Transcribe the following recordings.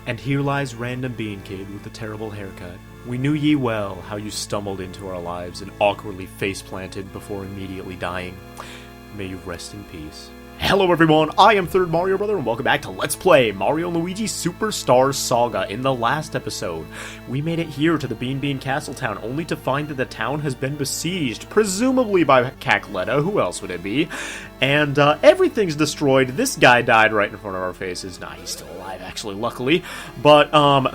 And here lies random bean kid with a terrible haircut. We knew ye well how you stumbled into our lives and awkwardly face-planted before immediately dying. May you rest in peace. Hello everyone, I am Third Mario Brother, and welcome back to Let's Play Mario & Luigi Superstar Saga. In the last episode, we made it here to the Beanbean Castle Town, only to find that the town has been besieged, presumably by Cackletta, who else would it be? And everything's destroyed. This guy died right in front of our faces. Nah, he's still alive, actually, luckily. But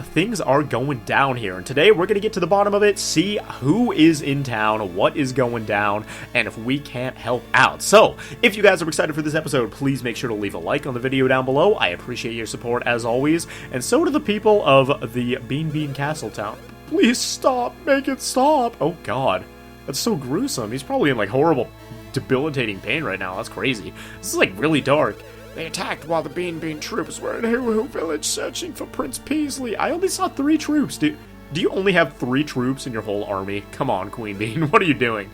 things are going down here, and today we're going to get to the bottom of it, see who is in town, what is going down, and if we can't help out. So, if you guys are excited for this episode, please make sure to leave a like on the video down below. I appreciate your support as always, and so do the people of the Beanbean Castle Town. Please stop, make it stop. Oh god, that's so gruesome. He's probably in like horrible, debilitating pain right now. That's crazy. This is like really dark. They attacked while the Beanbean troops were in Hoo-Hoo Village searching for Prince Peasley. I only saw 3 troops. Do you only have 3 troops in your whole army? Come on, Queen Bean, what are you doing?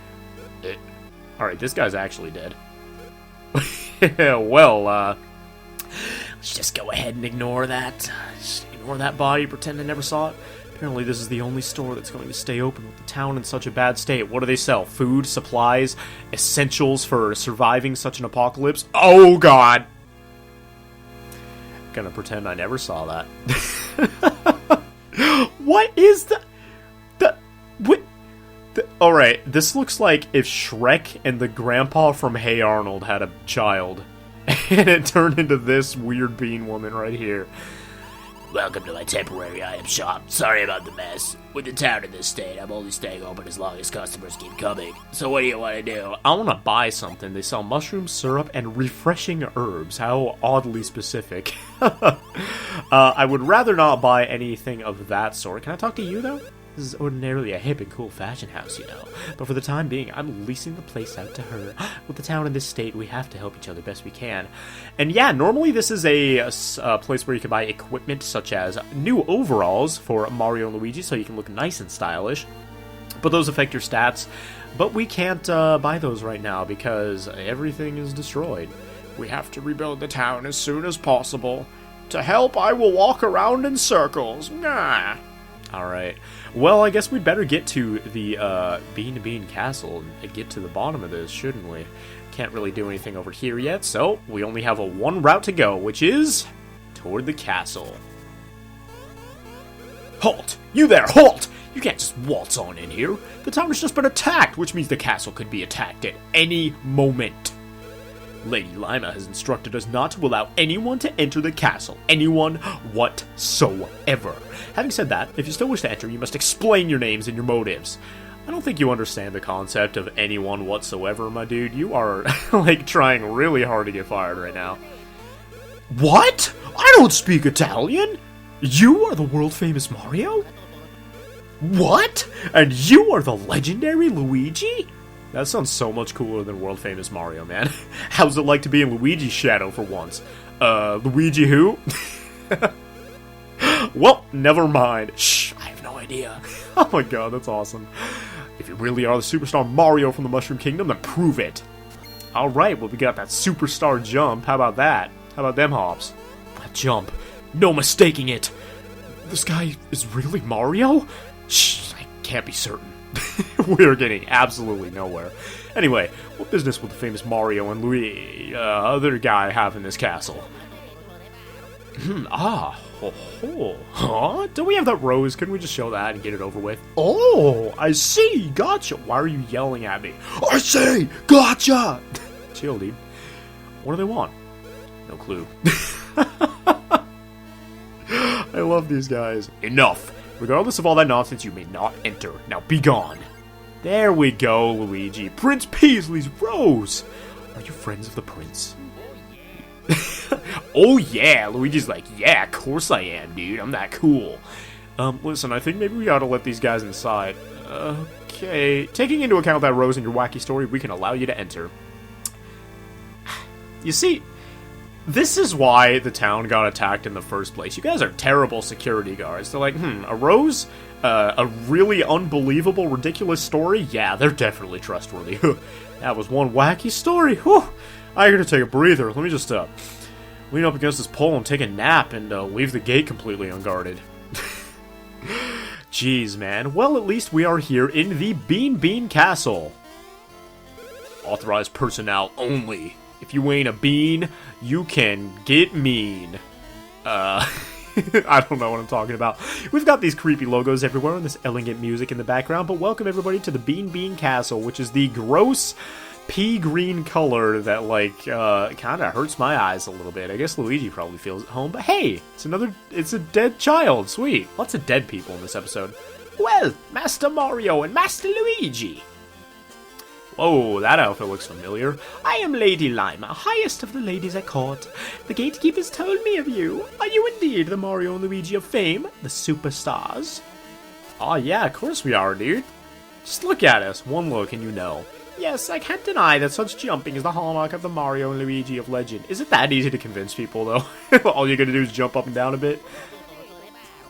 Alright, this guy's actually dead. Well, let's just go ahead and ignore that. Just ignore that body, pretend I never saw it. Apparently this is the only store that's going to stay open with the town in such a bad state. What do they sell? Food, supplies, essentials for surviving such an apocalypse? Oh god! Gonna pretend I never saw that. What is the... Alright, this looks like if Shrek and the grandpa from Hey Arnold had a child. And it turned into this weird bean woman right here. Welcome to my temporary item shop. Sorry about the mess. With the town in this state, I'm only staying open as long as customers keep coming. So what do you want to do? I want to buy something. They sell mushroom syrup and refreshing herbs. How oddly specific. I would rather not buy anything of that sort. Can I talk to you, though? This is ordinarily a hip and cool fashion house, you know. But for the time being, I'm leasing the place out to her. With the town in this state, we have to help each other best we can. And yeah, normally this is a place where you can buy equipment such as new overalls for Mario and Luigi, so you can look nice and stylish. But those affect your stats. But we can't buy those right now because everything is destroyed. We have to rebuild the town as soon as possible. To help, I will walk around in circles. Nah. Alright, well, I guess we'd better get to the Beanbean Castle and get to the bottom of this, shouldn't we? Can't really do anything over here yet, so we only have one route to go, which is toward the castle. Halt! You there, halt! You can't just waltz on in here. The town has just been attacked, which means the castle could be attacked at any moment. Lady Lima has instructed us not to allow anyone to enter the castle. Anyone whatsoever. Having said that, if you still wish to enter, you must explain your names and your motives. I don't think you understand the concept of anyone whatsoever, my dude. You are, like, trying really hard to get fired right now. What? I don't speak Italian! You are the world-famous Mario? What? And you are the legendary Luigi? That sounds so much cooler than world-famous Mario, man. How's it like to be in Luigi's shadow for once? Luigi who? Well, never mind. Shh, I have no idea. Oh my god, that's awesome. If you really are the superstar Mario from the Mushroom Kingdom, then prove it. Alright, well we got that superstar jump. How about that? How about them hops? That jump. No mistaking it. This guy is really Mario? Shh, I can't be certain. We're getting absolutely nowhere. Anyway, what business will the famous Mario and Luigi, other guy have in this castle? Huh? Don't we have that rose? Couldn't we just show that and get it over with? Oh, I see, gotcha. Why are you yelling at me? I see, gotcha. Chill, dude. What do they want? No clue. I love these guys. Enough. Regardless of all that nonsense, you may not enter. Now be gone. There we go, Luigi. Prince Peasley's rose. Are you friends of the prince? Oh yeah, Luigi's like, yeah, of course I am, dude. I'm that cool. Listen, I think maybe we ought to let these guys inside. Okay. Taking into account that rose in your wacky story, we can allow you to enter. You see, this is why the town got attacked in the first place. You guys are terrible security guards. They're like, a rose? A really unbelievable, ridiculous story? Yeah, they're definitely trustworthy. That was one wacky story. Whew. I gotta take a breather. Let me just, lean up against this pole and take a nap and leave the gate completely unguarded. Jeez, man. Well, at least we are here in the Beanbean Castle. Authorized personnel only. If you ain't a bean, you can get mean. I don't know what I'm talking about. We've got these creepy logos everywhere and this elegant music in the background, but welcome everybody to the Beanbean Castle, which is the gross pea green color that, like, kind of hurts my eyes a little bit. I guess Luigi probably feels at home, but hey, it's a dead child. Sweet. Lots of dead people in this episode. Well, Master Mario and Master Luigi. Whoa, that outfit looks familiar. I am Lady Lima, highest of the ladies at court. The gatekeepers told me of you. Are you indeed the Mario and Luigi of fame, the superstars? Oh yeah, of course we are, dude. Just look at us. One look and you know. Yes, I can't deny that such jumping is the hallmark of the Mario and Luigi of legend. Is it that easy to convince people, though? All you gotta do is jump up and down a bit?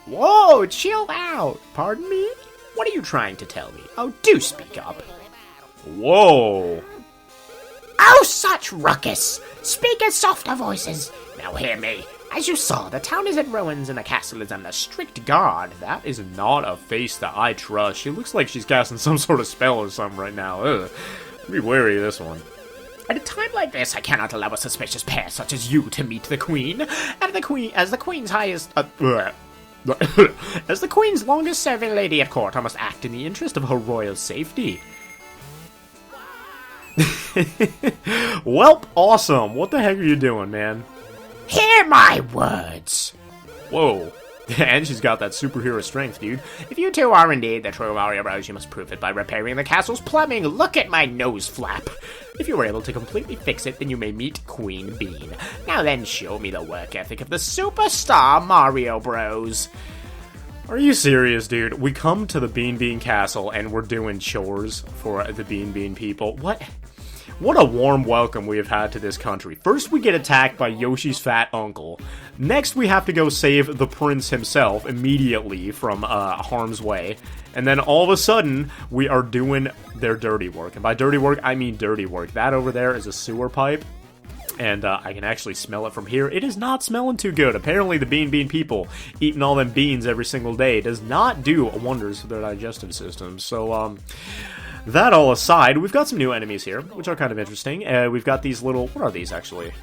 Whoa, chill out. Pardon me? What are you trying to tell me? Oh, do speak up. Whoa. Oh, such ruckus! Speak in softer voices. Now hear me. As you saw, the town is in ruins and the castle is under strict guard. That is not a face that I trust. She looks like she's casting some sort of spell or something right now. Ugh. Be wary of this one. At a time like this, I cannot allow a suspicious pair such as you to meet the Queen. And as the Queen's highest... as the Queen's longest-serving lady at court, I must act in the interest of her royal safety. Welp, awesome. What the heck are you doing, man? Hear my words. Whoa. And she's got that superhero strength, dude. If you two are indeed the true Mario Bros, you must prove it by repairing the castle's plumbing. Look at my nose flap. If you were able to completely fix it, then you may meet Queen Bean. Now then, show me the work ethic of the superstar Mario Bros. Are you serious, dude? We come to the Beanbean Castle and we're doing chores for the Beanbean people. What a warm welcome we have had to this country. First, we get attacked by Yoshi's fat uncle. Next, we have to go save the prince himself immediately from harm's way. And then all of a sudden, we are doing their dirty work. And by dirty work, I mean dirty work. That over there is a sewer pipe. And I can actually smell it from here. It is not smelling too good. Apparently, the Beanbean people eating all them beans every single day does not do wonders for their digestive systems. So, that all aside, we've got some new enemies here, which are kind of interesting. We've got these little... What are these, actually?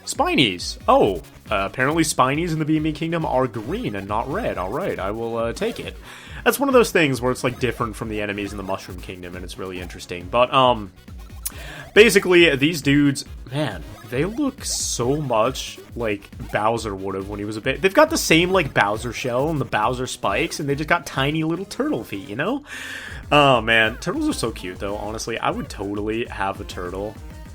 Spinies! Oh, apparently Spinies in the Beanbean Kingdom are green and not red. Alright, I will take it. That's one of those things where it's, like, different from the enemies in the Mushroom Kingdom, and it's really interesting. But, basically, these dudes... Man, they look so much like Bowser would have when he was a bit... They've got the same, like, Bowser shell and the Bowser spikes, and they just got tiny little turtle feet, you know? Oh, man. Turtles are so cute, though, honestly. I would totally have a turtle.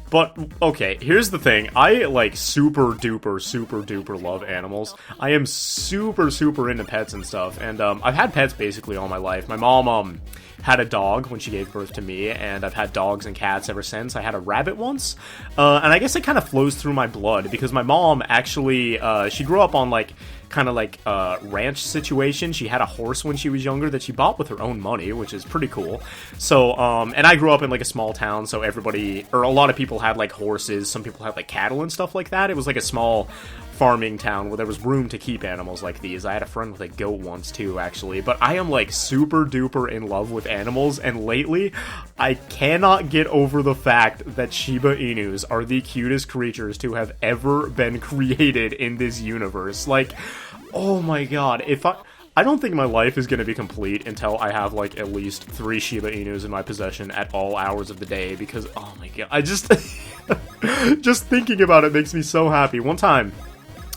But, okay, here's the thing. I, like, super duper love animals. I am super into pets and stuff, and, I've had pets basically all my life. My mom, had a dog when she gave birth to me, and I've had dogs and cats ever since. I had a rabbit once, and I guess it kind of flows through my blood, because my mom actually, she grew up on, like, kind of like a ranch situation. She had a horse when she was younger that she bought with her own money, which is pretty cool. So, and I grew up in, like, a small town, so everybody, or a lot of people had, like, horses, some people had, like, cattle and stuff like that. It was, like, a small farming town where there was room to keep animals like these. I had a friend with a goat once too, actually, but I am like super duper in love with animals, and lately I cannot get over the fact that Shiba Inus are the cutest creatures to have ever been created in this universe. Like, oh my god, if I don't think my life is going to be complete until I have, like, at least 3 Shiba Inus in my possession at all hours of the day, because, oh my god, I just... just thinking about it makes me so happy. One time...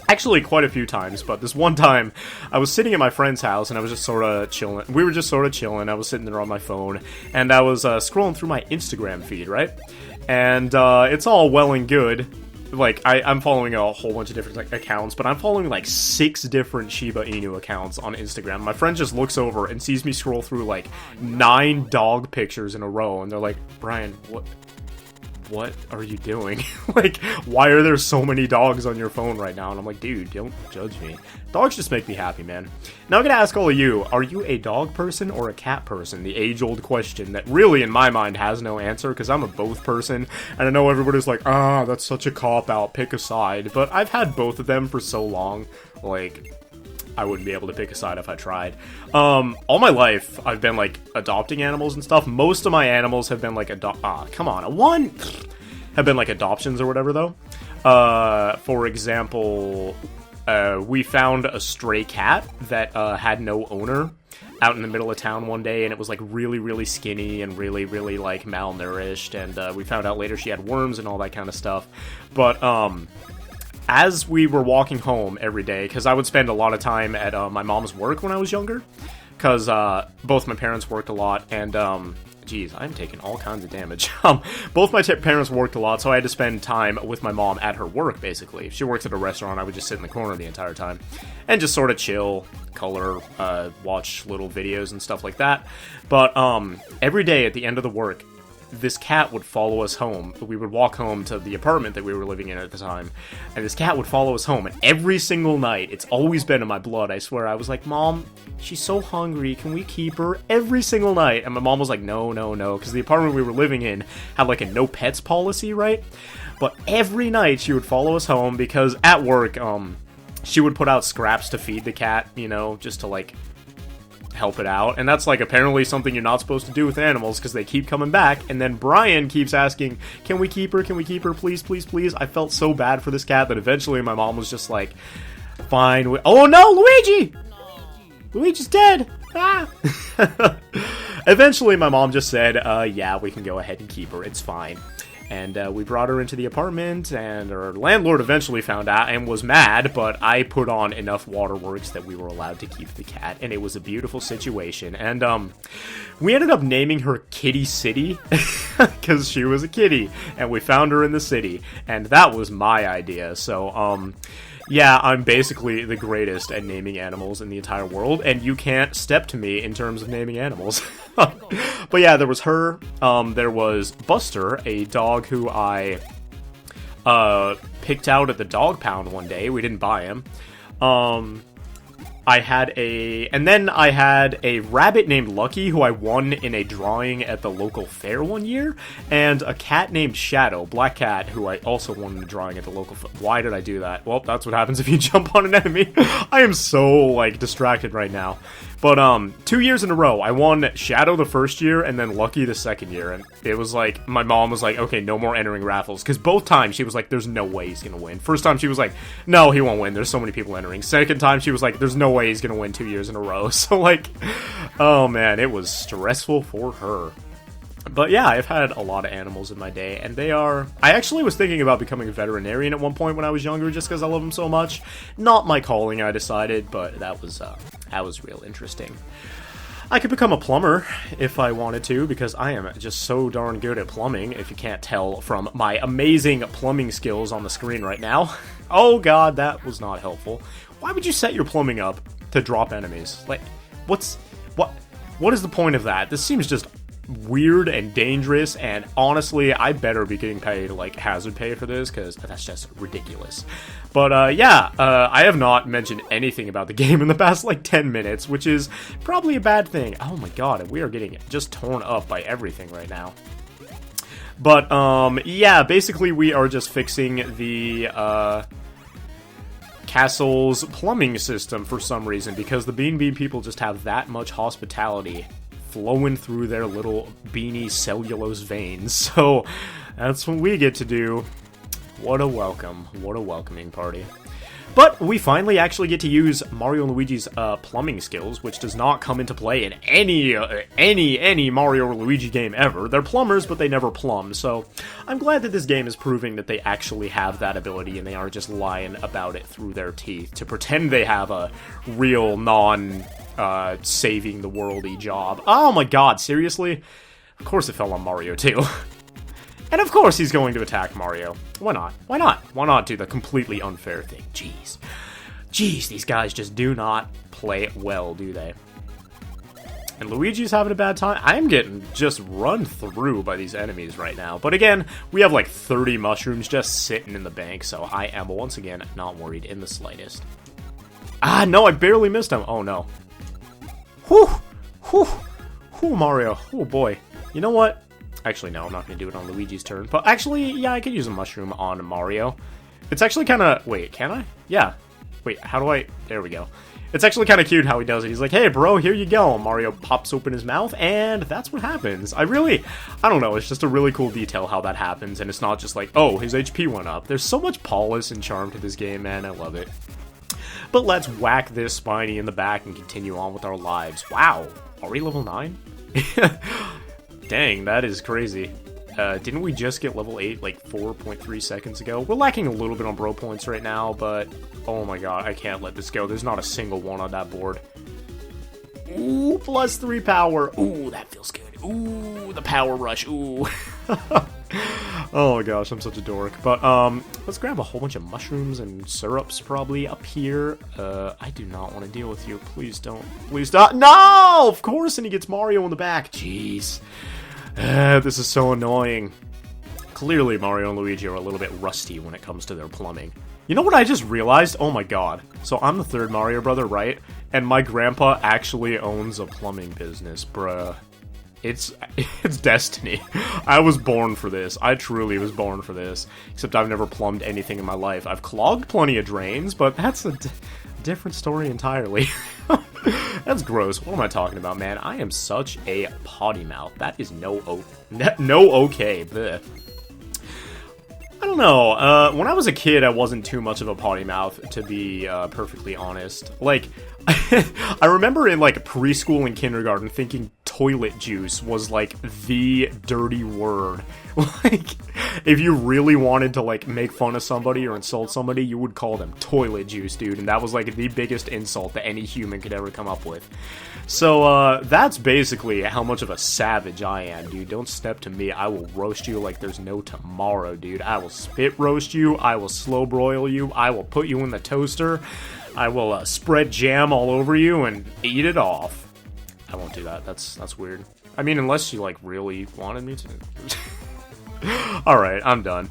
Actually, quite a few times, but this one time, I was sitting at my friend's house, and I was just sort of chilling. We were just sort of chilling. I was sitting there on my phone, and I was scrolling through my Instagram feed, right? And it's all well and good. Like, I'm following a whole bunch of different, like, accounts, but I'm following, like, 6 different Shiba Inu accounts on Instagram. My friend just looks over and sees me scroll through, like, 9 dog pictures in a row, and they're like, Brian, what are you doing? Like, why are there so many dogs on your phone right now? And I'm like, dude, don't judge me. Dogs just make me happy, man. Now I'm gonna ask all of you, are you a dog person or a cat person? The age-old question that really, in my mind, has no answer, because I'm a both person, and I know everybody's like, that's such a cop-out, pick a side, but I've had both of them for so long, like, I wouldn't be able to pick a side if I tried. All my life, I've been, like, adopting animals and stuff. Most of my animals have been, like, come on, have been, like, adoptions or whatever, though. For example, we found a stray cat that, had no owner out in the middle of town one day, and it was, like, really, really skinny and really, really, like, malnourished, and, we found out later she had worms and all that kind of stuff. But, as we were walking home every day, because I would spend a lot of time at my mom's work when I was younger, because both my parents worked a lot, and, geez, I'm taking all kinds of damage. Both my parents worked a lot, so I had to spend time with my mom at her work, basically. If she works at a restaurant, I would just sit in the corner the entire time, and just sort of chill, color, watch little videos and stuff like that. But every day at the end of the work, this cat would follow us home. We would walk home to the apartment that we were living in at the time, and this cat would follow us home, and every single night, it's always been in my blood, I swear, I was like, Mom, she's so hungry, can we keep her? Every single night, and my mom was like, no, because the apartment we were living in had, like, a no pets policy, right? But every night, she would follow us home, because at work, she would put out scraps to feed the cat, you know, just to, like, help it out, and that's, like, apparently something you're not supposed to do with animals, because they keep coming back, and then Brian keeps asking, can we keep her, please, please, please? I felt so bad for this cat that eventually my mom was just like, fine, oh no, Luigi! Luigi's dead! Ah! Eventually my mom just said, yeah, we can go ahead and keep her, it's fine. And we brought her into the apartment, and our landlord eventually found out and was mad, but I put on enough waterworks that we were allowed to keep the cat, and it was a beautiful situation. And we ended up naming her Kitty City, because she was a kitty, and we found her in the city, and that was my idea. So, yeah, I'm basically the greatest at naming animals in the entire world, and you can't step to me in terms of naming animals. But yeah, there was her, there was Buster, a dog who I picked out at the dog pound one day. We didn't buy him. I had a rabbit named Lucky, who I won in a drawing at the local fair one year, and a cat named Shadow, black cat, who I also won in a drawing at the local fair. Why did I do that? Well, that's what happens if you jump on an enemy. I am so, like, distracted right now. But, 2 years in a row, I won Shadow the first year, and then Lucky the second year, and it was like, my mom was like, okay, no more entering raffles, because both times she was like, there's no way he's gonna win. First time she was like, no, he won't win, there's so many people entering. Second time she was like, there's no way he's gonna win 2 years in a row. So, like, oh man, it was stressful for her. But yeah, I've had a lot of animals in my day, and they are... I actually was thinking about becoming a veterinarian at one point when I was younger, just because I love them so much. Not my calling, I decided, but that was real interesting. I could become a plumber if I wanted to, because I am just so darn good at plumbing, if you can't tell from my amazing plumbing skills on the screen right now. Oh god, that was not helpful. Why would you set your plumbing up to drop enemies? Like, what is the point of that? This seems just weird and dangerous, and honestly, I better be getting paid, like, hazard pay for this, because that's just ridiculous. But, yeah, I have not mentioned anything about the game in the past, like, 10 minutes, which is probably a bad thing. Oh my god, we are getting just torn up by everything right now. But, yeah, basically we are just fixing the, castle's plumbing system for some reason, because the Beanbean people just have that much hospitality flowing through their little beanie cellulose veins. So that's what we get to do. What a welcome. What a welcoming party. But we finally actually get to use Mario and Luigi's plumbing skills, which does not come into play in any Mario or Luigi game ever. They're plumbers, but they never plumb, so I'm glad that this game is proving that they actually have that ability and they aren't just lying about it through their teeth to pretend they have a real saving the worldy job. Oh my god, seriously? Of course it fell on Mario too. And of course he's going to attack Mario. Why not? Why not? Why not do the completely unfair thing? Jeez. Jeez, these guys just do not play it well, do they? And Luigi's having a bad time. I am getting just run through by these enemies right now. But again, we have like 30 mushrooms just sitting in the bank, so I am once again not worried in the slightest. Ah, no, I barely missed him. Oh, no. Whew! Whew! Whew, Mario. Oh, boy. You know what? Actually, no, I'm not going to do it on Luigi's turn. But actually, yeah, I could use a mushroom on Mario. It's actually kind of... Wait, can I? Yeah. Wait, how do I... There we go. It's actually kind of cute how he does it. He's like, hey, bro, here you go. Mario pops open his mouth, and that's what happens. I don't know. It's just a really cool detail how that happens, and it's not just like, oh, his HP went up. There's so much polish and charm to this game, man. I love it. But let's whack this Spiny in the back and continue on with our lives. Wow. Are we level 9? Dang, that is crazy. Didn't we just get level 8 like 4.3 seconds ago? We're lacking a little bit on bro points right now, but oh my god, I can't let this go. There's not a single one on that board. Ooh, plus 3 power. Ooh, that feels good. Ooh, the power rush. Ooh. Oh my gosh, I'm such a dork. But let's grab a whole bunch of mushrooms and syrups probably up here. I do not want to deal with you. Please don't. Please stop. No! Of course, and he gets Mario in the back. Jeez. This is so annoying. Clearly, Mario and Luigi are a little bit rusty when it comes to their plumbing. You know what I just realized? Oh my god. So I'm the third Mario brother, right? And my grandpa actually owns a plumbing business, bruh. It's destiny. I was born for this. I truly was born for this. Except I've never plumbed anything in my life. I've clogged plenty of drains, but that's a different story entirely. That's gross. What am I talking about, man? I am such a potty mouth. That is no okay. Blech. I don't know. When I was a kid, I wasn't too much of a potty mouth, to be perfectly honest. Like, I remember in like preschool and kindergarten thinking toilet juice was like the dirty word. Like, if you really wanted to like make fun of somebody or insult somebody, you would call them toilet juice, dude. And that was like the biggest insult that any human could ever come up with. So, that's basically how much of a savage I am, dude. Don't step to me. I will roast you like there's no tomorrow, dude. I will spit roast you. I will slow broil you. I will put you in the toaster. I will spread jam all over you and eat it off. I won't do that. That's weird. I mean, unless you, like, really wanted me to. Alright, I'm done.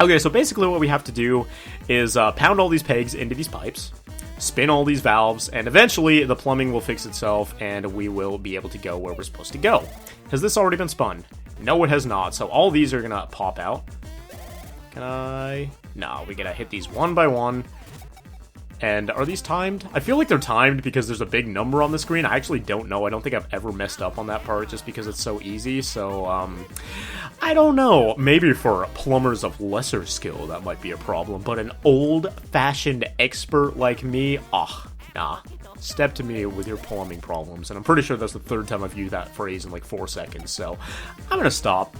Okay, so basically what we have to do is pound all these pegs into these pipes, spin all these valves, and eventually the plumbing will fix itself and we will be able to go where we're supposed to go. Has this already been spun? No, it has not. So all these are gonna pop out. Can I? No, we gotta hit these one by one. And are these timed? I feel like they're timed because there's a big number on the screen. I actually don't know. I don't think I've ever messed up on that part just because it's so easy. So, I don't know. Maybe for plumbers of lesser skill, that might be a problem. But an old-fashioned expert like me, nah. Step to me with your plumbing problems. And I'm pretty sure that's the third time I've used that phrase in like 4 seconds. So, I'm gonna stop.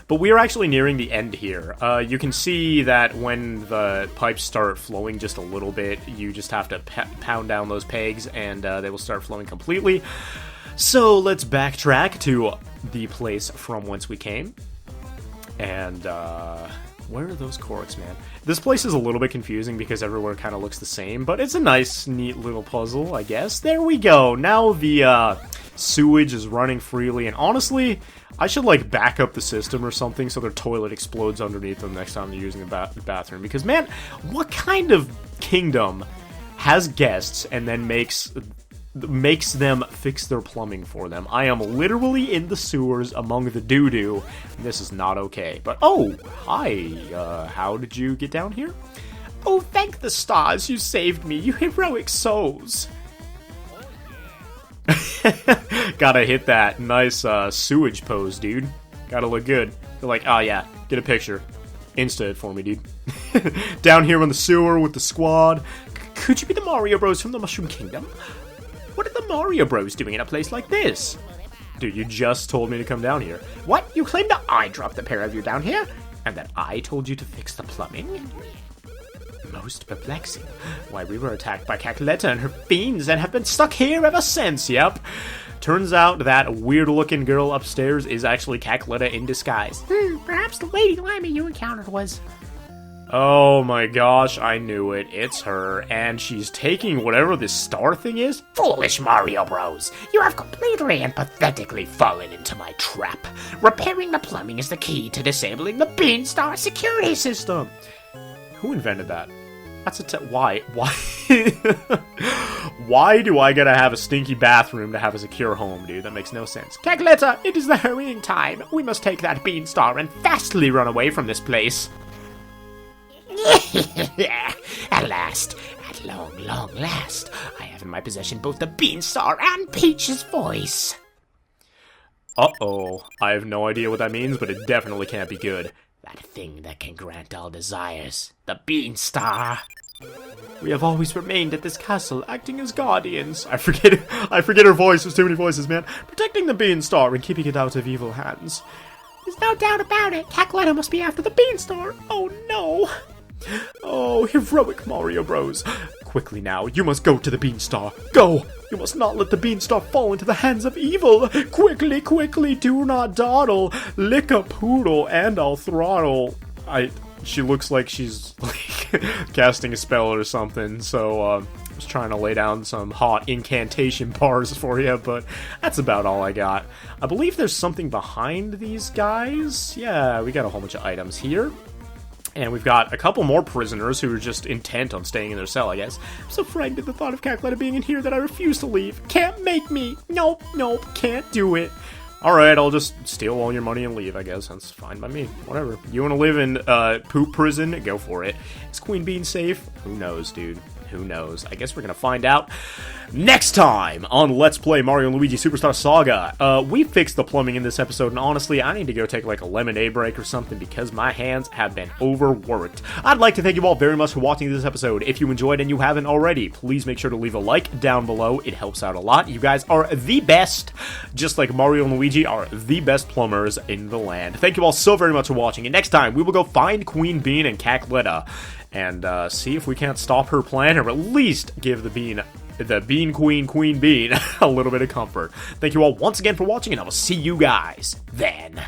But we are actually nearing the end here. You can see that when the pipes start flowing just a little bit, you just have to pound down those pegs and they will start flowing completely. So let's backtrack to the place from whence we came. And where are those corks, man? This place is a little bit confusing because everywhere kind of looks the same, but it's a nice, neat little puzzle, I guess. There we go. Now the sewage is running freely, and honestly, I should, like, back up the system or something so their toilet explodes underneath them next time they're using the bathroom. Because, man, what kind of kingdom has guests and then makes them fix their plumbing for them? I am literally in the sewers among the doo-doo. This is not okay. But, oh, hi. How did you get down here? Oh, thank the stars you saved me, you heroic souls. Gotta hit that nice sewage pose, dude. Gotta look good. They're like, oh yeah, get a picture. Insta it for me, dude. Down here in the sewer with the squad. Could you be the Mario Bros from the Mushroom Kingdom? What are the Mario Bros doing in a place like this? Dude, you just told me to come down here. What? You claimed that I dropped the pair of you down here? And that I told you to fix the plumbing? Most perplexing. Why, we were attacked by Cackletta and her fiends and have been stuck here ever since, yep. Turns out that weird-looking girl upstairs is actually Cackletta in disguise. Perhaps the Lady Lima you encountered was Oh my gosh, I knew it. It's her, and she's taking whatever this star thing is? Foolish Mario Bros. You have completely and pathetically fallen into my trap. Repairing the plumbing is the key to disabling the Beanstar security system. Who invented that? That's why? Why do I gotta have a stinky bathroom to have a secure home, dude? That makes no sense. Cackletta, it is the hurrying time. We must take that Beanstar and fastly run away from this place. At last, at long, long last, I have in my possession both the Beanstar and Peach's voice. Uh-oh. I have no idea what that means, but it definitely can't be good. That thing that can grant all desires, the Beanstar. We have always remained at this castle, acting as guardians. I forget her voice. There's too many voices, man. Protecting the Beanstar and keeping it out of evil hands. There's no doubt about it. Cackletta must be after the Beanstar. Oh, no. Oh, heroic Mario Bros. Quickly now, you must go to the Beanstar. Go! You must not let the Beanstar fall into the hands of evil. Quickly, quickly, do not dawdle. Lick a poodle and I'll throttle. She looks like she's like casting a spell or something, so I was trying to lay down some hot incantation bars for you, but that's about all I got. I believe there's something behind these guys. Yeah, we got a whole bunch of items here. And we've got a couple more prisoners who are just intent on staying in their cell, I guess. I'm so frightened at the thought of Cackletta being in here that I refuse to leave. Can't make me. Nope, can't do it. Alright, I'll just steal all your money and leave, I guess. That's fine by me. Whatever. You want to live in poop prison? Go for it. Is Queen Bean safe? Who knows, dude? Who knows? I guess we're gonna find out next time on Let's Play Mario & Luigi Superstar Saga. We fixed the plumbing in this episode, and honestly, I need to go take like a lemonade break or something because my hands have been overworked. I'd like to thank you all very much for watching this episode. If you enjoyed and you haven't already, please make sure to leave a like down below. It helps out a lot. You guys are the best, just like Mario and Luigi are the best plumbers in the land. Thank you all so very much for watching, and next time we will go find Queen Bean and Cackletta and see if we can't stop her plan, or at least give the Bean Queen, Queen Bean, a little bit of comfort. Thank you all once again for watching, and I will see you guys then.